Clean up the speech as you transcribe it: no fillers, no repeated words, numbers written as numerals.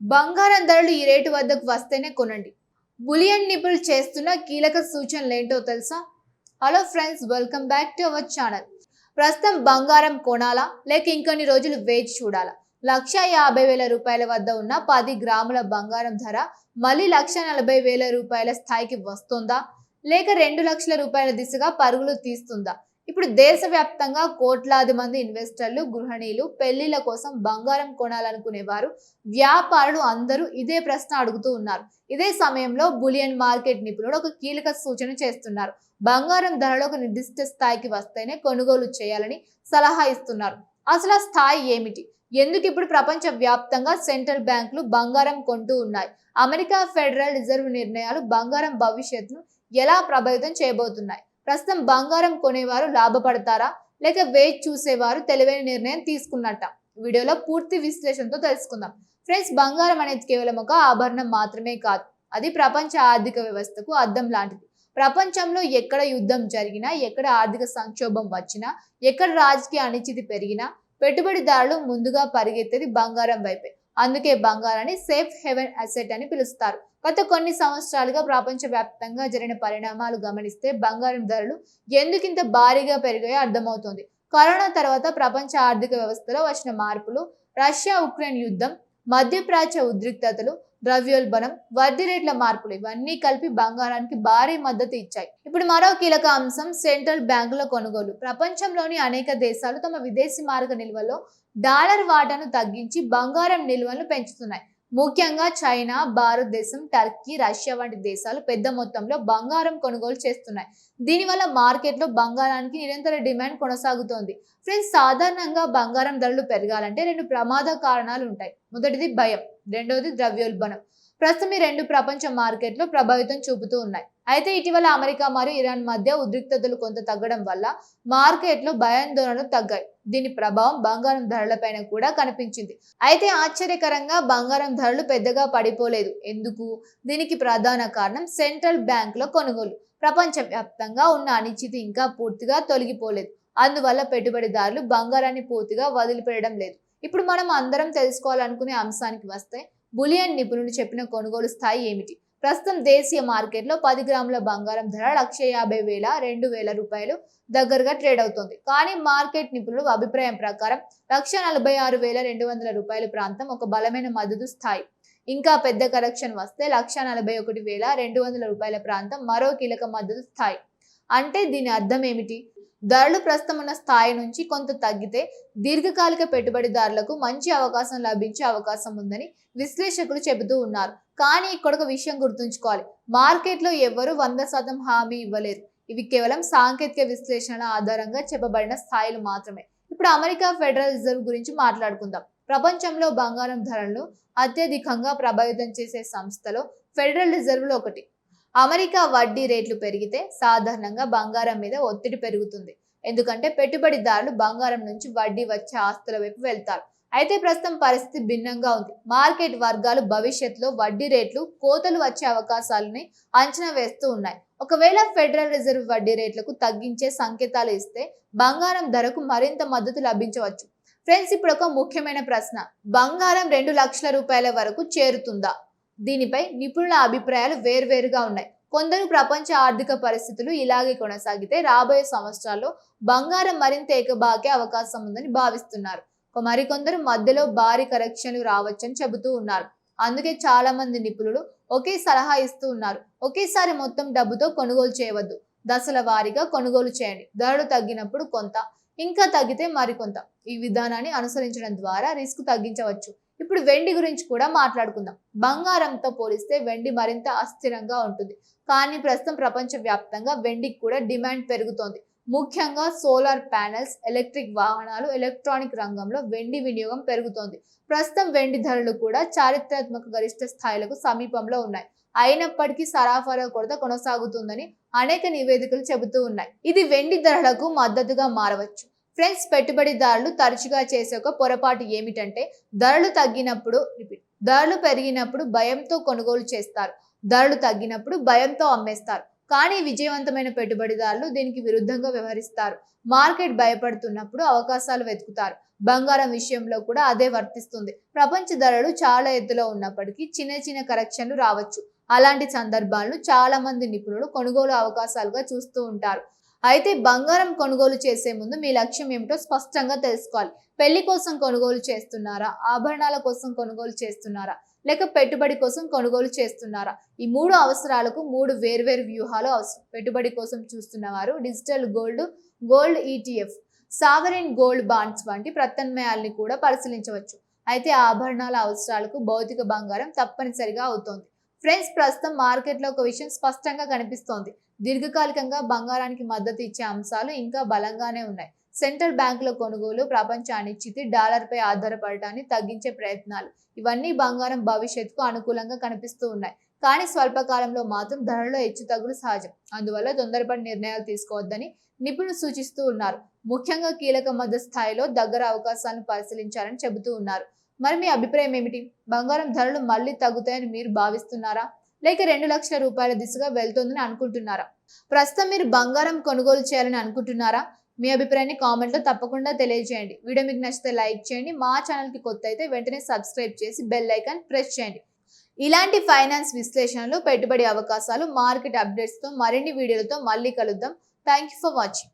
బంగారం ధరలు ఈ రేటు వద్దకు వస్తేనే కొనండి. బులియన్ నిపుణులు చేస్తున్న కీలక సూచనలు ఏంటో తెలుసా? Hello friends, welcome back to our channel. ప్రస్తుతం బంగారం కొనాలా లేక ఇంకొన్ని రోజులు వేచి చూడాలా? 1,50,000 రూపాయల వద్ద ఉన్న 10 గ్రాముల బంగారం ధర మళ్ళీ 1,40,000 రూపాయల స్థాయికి వస్తుందా లేక 2 లక్షల రూపాయల దిశగా పరుగులు తీస్తుందా? ఇప్పుడు దేశవ్యాప్తంగా కోట్లాది మంది ఇన్వెస్టర్లు, గృహిణీలు, పెళ్లిళ్ల కోసం బంగారం కొనాలనుకునేవారు, వ్యాపారులు అందరూ ఇదే ప్రశ్న అడుగుతూ ఉన్నారు. ఇదే సమయంలో బులియన్ మార్కెట్ నిపుణులు ఒక కీలక సూచన చేస్తున్నారు. బంగారం ధరలు ఒక నిర్దిష్ట స్థాయికి వస్తేనే కొనుగోలు చేయాలని సలహా ఇస్తున్నారు. అసలు ఆ స్థాయి ఏమిటి? ఎందుకు ఇప్పుడు ప్రపంచ వ్యాప్తంగా సెంట్రల్ బ్యాంకులు బంగారం కొంటూ ఉన్నాయి? అమెరికా ఫెడరల్ రిజర్వ్ నిర్ణయాలు బంగారం భవిష్యత్తును ఎలా ప్రభావితం చేయబోతున్నాయి? ప్రస్తుతం బంగారం కొనేవారు లాభపడతారా లేక వేచి చూసేవారు తెలివైన నిర్ణయం తీసుకున్నట్ట? వీడియోలో పూర్తి విశ్లేషణతో తెలుసుకుందాం. ఫ్రెండ్స్, బంగారం అనేది కేవలం ఒక ఆభరణం మాత్రమే కాదు, అది ప్రపంచ ఆర్థిక వ్యవస్థకు అద్దం లాంటిది. ప్రపంచంలో ఎక్కడ యుద్ధం జరిగినా, ఎక్కడ ఆర్థిక సంక్షోభం వచ్చినా, ఎక్కడ రాజకీయ అనిశ్చితి పెరిగినా పెట్టుబడిదారులు ముందుగా పరిగెత్తేది బంగారం వైపే. అందుకే బంగారాన్ని సేఫ్ హెవెన్ అసెట్ అని పిలుస్తారు. గత కొన్ని సంవత్సరాలుగా ప్రపంచ వ్యాప్తంగా జరిగిన పరిణామాలు గమనిస్తే బంగారం ధరలు ఎందుకింత భారీగా పెరిగాయో అర్థమవుతుంది. కరోనా తర్వాత ప్రపంచ ఆర్థిక వ్యవస్థలో వచ్చిన మార్పులు, రష్యా ఉక్రెయిన్ యుద్ధం, మధ్యప్రాచ్య ఉద్రిక్తతలు, ద్రవ్యోల్బణం, వడ్డీ రేట్ల మార్పులు ఇవన్నీ కలిపి బంగారానికి భారీ మద్దతు ఇచ్చాయి. ఇప్పుడు మరో కీలక అంశం సెంట్రల్ బ్యాంకుల కొనుగోలు. ప్రపంచంలోని అనేక దేశాలు తమ విదేశీ మారక నిల్వలో డాలర్ వాటాను తగ్గించి బంగారం నిల్వలను పెంచుతున్నాయి. ముఖ్యంగా చైనా, భారతదేశం, టర్కీ, రష్యా వంటి దేశాలు పెద్ద మొత్తంలో బంగారం కొనుగోలు చేస్తున్నాయి. దీనివల్ల మార్కెట్లో బంగారానికి నిరంతర డిమాండ్ కొనసాగుతోంది. ఫ్రెండ్స్, సాధారణంగా బంగారం ధరలు పెరగాలంటే రెండు ప్రమాద కారణాలు ఉంటాయి. మొదటిది భయం, రెండవది ద్రవ్యోల్బణం. ప్రస్తుతం ఈ రెండు ప్రపంచ మార్కెట్లో ప్రభావితం చూపుతూ ఉన్నాయి. అయితే ఇటీవల అమెరికా మరియు ఇరాన్ మధ్య ఉద్రిక్తతలు కొంత తగ్గడం వల్ల మార్కెట్లో భయాందోళనలు తగ్గాయి. దీని ప్రభావం బంగారం ధరలపైన కూడా కనిపించింది. అయితే ఆశ్చర్యకరంగా బంగారం ధరలు పెద్దగా పడిపోలేదు. ఎందుకు? దీనికి ప్రధాన కారణం సెంట్రల్ బ్యాంకుల కొనుగోలు. ప్రపంచ వ్యాప్తంగా ఉన్న అనిశ్చితి ఇంకా పూర్తిగా తొలగిపోలేదు. అందువల్ల పెట్టుబడిదారులు బంగారాన్ని పూర్తిగా వదిలిపెట్టడం లేదు. ఇప్పుడు మనం అందరం తెలుసుకోవాలనుకునే అంశానికి వస్తే, బులియన్ నిపుణులు చెప్పిన కొనుగోలు స్థాయి ఏమిటి? ప్రస్తుతం దేశీయ మార్కెట్లో 10 గ్రాముల బంగారం ధర 1,50,000, 2,000 రూపాయలు దగ్గరగా ట్రేడ్ అవుతుంది. కానీ మార్కెట్ నిపుణుల అభిప్రాయం ప్రకారం 1,46,200 రూపాయల ప్రాంతం ఒక బలమైన మద్దతు స్థాయి. ఇంకా పెద్ద కరెక్షన్ వస్తే 1,41,200 రూపాయల ప్రాంతం మరో కీలక మద్దతు స్థాయి. అంటే దీని అర్థం ఏమిటి? ధరలు ప్రస్తుతం ఉన్న స్థాయి నుంచి కొంత తగ్గితే దీర్ఘకాలిక పెట్టుబడిదారులకు మంచి అవకాశం లభించే అవకాశం ఉందని విశ్లేషకులు చెబుతూ ఉన్నారు. కానీ ఇక్కడ ఒక విషయం గుర్తుంచుకోవాలి, మార్కెట్లో ఎవ్వరూ 100% హామీ ఇవ్వలేరు. ఇవి కేవలం సాంకేతిక విశ్లేషణల ఆధారంగా చెప్పబడిన స్థాయిలు మాత్రమే. ఇప్పుడు అమెరికా ఫెడరల్ రిజర్వ్ గురించి మాట్లాడుకుందాం. ప్రపంచంలో బంగారం ధరలను అత్యధికంగా ప్రభావితం చేసే సంస్థలో ఫెడరల్ రిజర్వ్లో ఒకటి. అమెరికా వడ్డీ రేట్లు పెరిగితే సాధారణంగా బంగారం మీద ఒత్తిడి పెరుగుతుంది. ఎందుకంటే పెట్టుబడిదారులు బంగారం నుంచి వడ్డీ వచ్చే ఆస్తుల వైపు వెళ్తారు. అయితే ప్రస్తుతం పరిస్థితి భిన్నంగా ఉంది. మార్కెట్ వర్గాలు భవిష్యత్తులో వడ్డీ రేట్లు కోతలు వచ్చే అవకాశాలని అంచనా వేస్తూ ఉన్నాయి. ఒకవేళ ఫెడరల్ రిజర్వ్ వడ్డీ రేట్లకు తగ్గించే సంకేతాలు ఇస్తే బంగారం ధరకు మరింత మద్దతు లభించవచ్చు. ఫ్రెండ్స్, ఇప్పుడు ఒక ముఖ్యమైన ప్రశ్న, బంగారం 2 లక్షల రూపాయల వరకు చేరుతుందా? దీనిపై నిపుణుల అభిప్రాయాలు వేర్వేరుగా ఉన్నాయి. కొందరు ప్రపంచ ఆర్థిక పరిస్థితులు ఇలాగే కొనసాగితే రాబోయే సంవత్సరాల్లో బంగారం మరింత ఎగబాకే అవకాశం ఉందని భావిస్తున్నారు. మరికొందరు మధ్యలో భారీ కరెక్షన్లు రావచ్చని చెబుతూ ఉన్నారు. అందుకే చాలా మంది నిపుణులు ఒకే సలహా ఇస్తూ ఉన్నారు. ఒకేసారి మొత్తం డబ్బుతో కొనుగోలు చేయవద్దు, దశల వారీగా కొనుగోలు చేయండి. ధరలు తగ్గినప్పుడు కొంత, ఇంకా తగ్గితే మరికొంత. ఈ విధానాన్ని అనుసరించడం ద్వారా రిస్క్ తగ్గించవచ్చు. ఇప్పుడు వెండి గురించి కూడా మాట్లాడుకుందాం. బంగారంతో పోలిస్తే వెండి మరింత అస్థిరంగా ఉంటుంది. కానీ ప్రస్తుతం ప్రపంచ వ్యాప్తంగా వెండికి కూడా డిమాండ్ పెరుగుతోంది. ముఖ్యంగా సోలార్ ప్యానెల్స్, ఎలక్ట్రిక్ వాహనాలు, ఎలక్ట్రానిక్ రంగంలో వెండి వినియోగం పెరుగుతోంది. ప్రస్తుతం వెండి ధరలు కూడా చారిత్రాత్మక గరిష్ట స్థాయిలకు సమీపంలో ఉన్నాయి. అయినప్పటికీ సరఫరా కొరత కొనసాగుతుందని అనేక నివేదికలు చెబుతూ ఉన్నాయి. ఇది వెండి ధరలకు మద్దతుగా మారవచ్చు. ఫ్రెండ్స్, పెట్టుబడిదారులు తరచుగా చేసే ఒక పొరపాటు ఏమిటంటే ధరలు పెరిగినప్పుడు భయంతో కొనుగోలు చేస్తారు, ధరలు తగ్గినప్పుడు భయంతో అమ్మేస్తారు. కానీ విజయవంతమైన పెట్టుబడిదారులు దీనికి విరుద్ధంగా వ్యవహరిస్తారు. మార్కెట్ భయపడుతున్నప్పుడు అవకాశాలు వెతుకుతారు. బంగారం విషయంలో కూడా అదే వర్తిస్తుంది. ప్రపంచ ధరలు చాలా ఎత్తులో ఉన్నప్పటికీ చిన్న చిన్న కరెక్షన్లు రావచ్చు. అలాంటి సందర్భాలను చాలా మంది నిపుణులు కొనుగోలు అవకాశాలుగా చూస్తూ ఉంటారు. అయితే బంగారం కొనుగోలు చేసే ముందు మీ లక్ష్యం ఏమిటో స్పష్టంగా తెలుసుకోవాలి. పెళ్లి కోసం కొనుగోలు చేస్తున్నారా, ఆభరణాల కోసం కొనుగోలు చేస్తున్నారా, లేక పెట్టుబడి కోసం కొనుగోలు చేస్తున్నారా? ఈ 3 అవసరాలకు 3 వేర్వేరు వ్యూహాలు అవసరం. పెట్టుబడి కోసం చూస్తున్న వారు digital gold ETF, sovereign gold bonds వంటి ప్రత్యామ్నాయాల్ని కూడా పరిశీలించవచ్చు. అయితే ఆభరణాల అవసరాలకు భౌతిక బంగారం తప్పనిసరిగా అవుతోంది. ఫ్రెండ్స్, ప్రస్తుతం మార్కెట్లో ఒక విషయం స్పష్టంగా కనిపిస్తోంది. దీర్ఘకాలికంగా బంగారానికి మద్దతు ఇచ్చే అంశాలు ఇంకా బలంగానే ఉన్నాయి. సెంట్రల్ బ్యాంకుల కొనుగోలు, ప్రపంచ అనిశ్చితి, డాలర్పై ఆధారపడటాన్ని తగ్గించే ప్రయత్నాలు, ఇవన్నీ బంగారం భవిష్యత్తుకు అనుకూలంగా కనిపిస్తూ ఉన్నాయి. కానీ స్వల్పకాలంలో మాత్రం ధరలో హెచ్చుతగ్గులు సహజం. అందువల్ల తొందరపడి నిర్ణయాలు తీసుకోవద్దని నిపుణులు సూచిస్తూ ఉన్నారు. ముఖ్యంగా కీలక మధ్య స్థాయిలో దగ్గర అవకాశాలను పరిశీలించాలని చెబుతూ ఉన్నారు. మరి మీ అభిప్రాయం ఏమిటి? బంగారం ధరలు మళ్ళీ తగ్గుతాయని మీరు భావిస్తున్నారా, లేక 2 లక్షల రూపాయల దిశగా వెళ్తోందని అనుకుంటున్నారా? ప్రస్తుతం మీరు బంగారం కొనుగోలు చేయాలని అనుకుంటున్నారా? మీ అభిప్రాయాన్ని కామెంట్లో తప్పకుండా తెలియజేయండి. వీడియో మీకు నచ్చితే లైక్ చేయండి. మా ఛానల్కి కొత్త అయితే వెంటనే సబ్స్క్రైబ్ చేసి బెల్ ఐకాన్ ప్రెస్ చేయండి. ఇలాంటి ఫైనాన్స్ విశ్లేషణలు, పెట్టుబడి అవకాశాలు, మార్కెట్ అప్డేట్స్తో మరిన్ని వీడియోలతో మళ్ళీ కలుద్దాం. Thank you for watching.